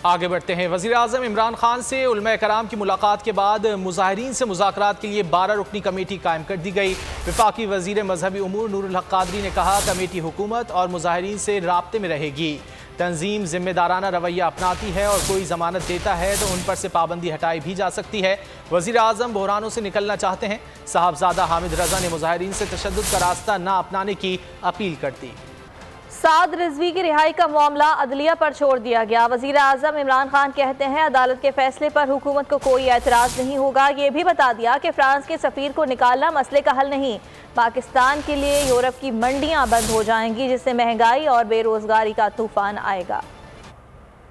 आगे बढ़ते हैं। वज़ीर आज़म इमरान खान से उलमा कराम की मुलाकात के बाद मुज़ाहिरीन से मुज़ाकरात के लिए 12 रुकनी कमेटी कायम कर दी गई। वफाकी वज़ीर मजहबी उमूर नूरुल हक क़ादरी ने कहा, कमेटी हुकूमत और मुज़ाहिरीन से राब्ते में रहेगी। तंजीम जिम्मेदाराना रवैया अपनाती है और कोई ज़मानत देता है तो उन पर से पाबंदी हटाई भी जा सकती है। वज़ीर आज़म बहरानों से निकलना चाहते हैं। साहबजादा हामिद रज़ा ने मुज़ाहिरीन से तशद्दुद का रास्ता ना अपनाने की अपील कर दी। साद रिजवी की रिहाई का मामला अदलिया पर छोड़ दिया गया। वज़ीर आज़म इमरान खान कहते हैं, अदालत के फैसले पर हुकूमत को कोई एतराज़ नहीं होगा। ये भी बता दिया कि फ्रांस के सफ़ीर को निकालना मसले का हल नहीं। पाकिस्तान के लिए यूरोप की मंडियां बंद हो जाएंगी, जिससे महंगाई और बेरोज़गारी का तूफान आएगा।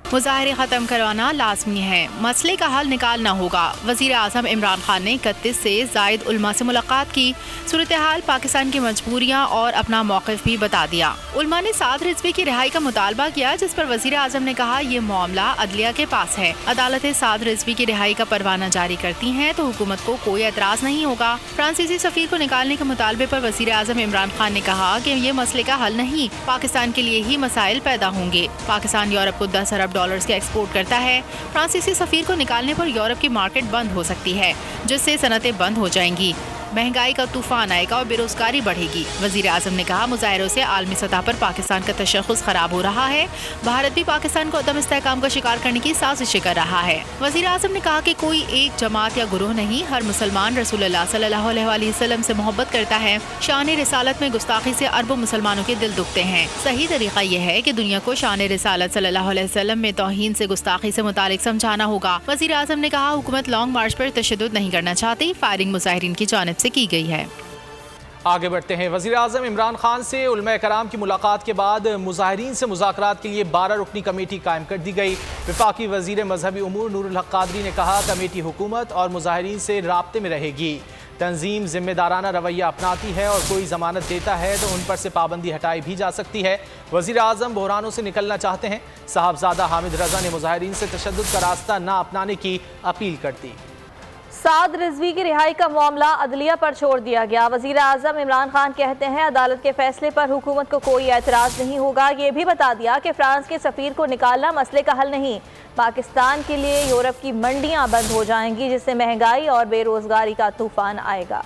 मुज़ाहरे ख़त्म करवाना लाजमी है, मसले का हल निकालना होगा। वज़ीर आज़म इमरान खान ने 31 से ज़ायद उलमा से मुलाकात की। सूरत हाल, पाकिस्तान की मजबूरियाँ और अपना मौक़िफ़ भी बता दिया। उलमा ने साद रिजवी की रिहाई का मुतालबा किया, जिस पर वज़ीर आज़म ने कहा, ये मामला अदलिया के पास है। अदालतें साद रिजवी की रिहाई का परवाना जारी करती हैं तो हुकूमत को कोई एतराज़ नहीं होगा। फ्रांसीसी सफ़ीर को निकालने के मुतालबे पर वज़ीर आज़म इमरान खान ने कहा कि ये मसले का हल नहीं, पाकिस्तान के लिए ही मसाइल पैदा होंगे। पाकिस्तान यूरोप को 10 अरब डॉलर्स के एक्सपोर्ट करता है। फ्रांसीसी सफीर को निकालने पर यूरोप की मार्केट बंद हो सकती है, जिससे सनतें बंद हो जाएंगी। महंगाई का तूफान आएगा और बेरोजगारी बढ़ेगी। वज़ीर आज़म ने कहा, मुज़ाहिरों से आलमी सतह पर पाकिस्तान का तशख़्ख़ुस खराब हो रहा है। भारत भी पाकिस्तान को अदम इस्तेहकाम का शिकार करने की साजिशें कर रहा है। वज़ीर आज़म ने कहा कि कोई एक जमात या गुरूह नहीं, हर मुसलमान रसूलुल्लाह सल्लल्लाहु अलैहि वसल्लम से मोहब्बत करता है। शान रिसालत में गुस्ताखी से अरबों मुसलमानों के दिल दुखते हैं। सही तरीका यह है कि दुनिया को शान रिसालत सल्लल्लाहु अलैहि वसल्लम में तौहीन से गुस्ताखी से मुतालिक समझाना होगा। वज़ीर आज़म ने कहा, हुकूमत लॉन्ग मार्च पर तशद्दुद नहीं करना चाहती। फायरिंग मुज़ाहिरीन की जानिब से की गई है। आगे बढ़ते हैं। वज़ीर आज़म इमरान खान से उलमा कराम की मुलाकात के बाद मुज़ाहिरीन से मुज़ाकरात के लिए 12 रुकनी कमेटी कायम कर दी गई। वफाकी वज़ीर मजहबी उमूर नूरुल हक क़ादरी ने कहा, कमेटी हुकूमत और मुज़ाहिरीन से राब्ते में रहेगी। तंजीम जिम्मेदाराना रवैया अपनाती है और कोई ज़मानत देता है तो उन पर से पाबंदी हटाई भी जा सकती है। वज़ीर आज़म बहरानों से निकलना चाहते हैं। साहबजादा हामिद रज़ा ने मुज़ाहिरीन से तशद्दुद का रास्ता ना अपनाने की अपील कर दी। साद रिजवी की रिहाई का मामला अदलिया पर छोड़ दिया गया। वज़ीर आज़म इमरान खान कहते हैं, अदालत के फैसले पर हुकूमत को कोई एतराज़ नहीं होगा। ये भी बता दिया कि फ्रांस के सफ़ीर को निकालना मसले का हल नहीं। पाकिस्तान के लिए यूरोप की मंडियां बंद हो जाएंगी, जिससे महंगाई और बेरोज़गारी का तूफान आएगा।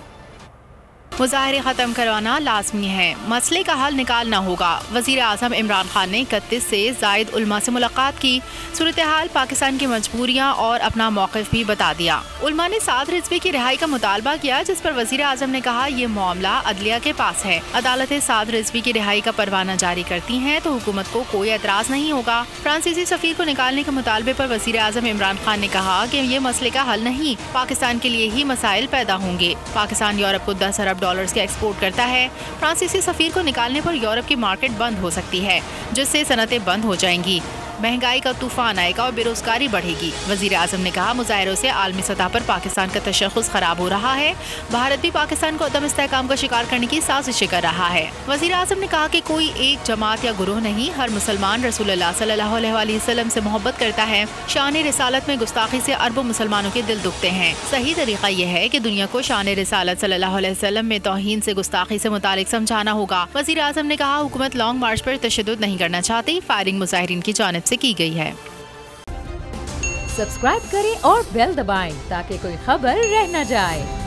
मुज़ाहरे ख़त्म करवाना लाजमी है, मसले का हल निकालना होगा। वज़ीर आज़म इमरान खान ने 31 से ज़ायद उलमा से मुलाकात की। सूरत हाल, पाकिस्तान की मजबूरियाँ और अपना मौक़िफ़ भी बता दिया। उलमा ने साद रिजवी की रिहाई का मुतालबा किया, जिस पर वज़ीर आज़म ने कहा, ये मामला अदलिया के पास है। अदालतें साद रिजवी की रिहाई का परवाना जारी करती हैं तो हुकूमत को कोई एतराज़ नहीं होगा। फ्रांसीसी सफ़ीर को निकालने के मुतालबे पर वज़ीर आज़म इमरान खान ने कहा कि ये मसले का हल नहीं, पाकिस्तान के लिए ही मसाइल पैदा होंगे। पाकिस्तान यूरोप को 10 अरब डॉलर्स के एक्सपोर्ट करता है। फ्रांसीसी सफीर को निकालने पर यूरोप की मार्केट बंद हो सकती है, जिससे सनतें बंद हो जाएंगी। महंगाई का तूफान आएगा और बेरोजगारी बढ़ेगी। वज़ीर आज़म ने कहा, मुज़ाहिरों से आलमी सतह पर पाकिस्तान का तशख़्ख़ुस खराब हो रहा है। भारत भी पाकिस्तान को अदम इस्तेहकाम का शिकार करने की साजिशें कर रहा है। वज़ीर आज़म ने कहा कि कोई एक जमात या गुरूह नहीं, हर मुसलमान रसूलुल्लाह सल्लल्लाहु अलैहि वसल्लम से मोहब्बत करता है। शान रिसालत में गुस्ताखी से अरबों मुसलमानों के दिल दुखते हैं। सही तरीका यह है कि दुनिया को शान रिसालत सल्लल्लाहु अलैहि वसल्लम में तौहीन से गुस्ताखी से मुतालिक समझाना होगा। वज़ीर आज़म ने कहा, हुकूमत लॉन्ग मार्च पर तशद्दुद नहीं करना चाहती। फायरिंग मुज़ाहिरीन की जानिब से की गई है। सब्सक्राइब करें और बेल दबाएं ताकि कोई खबर रह न जाए।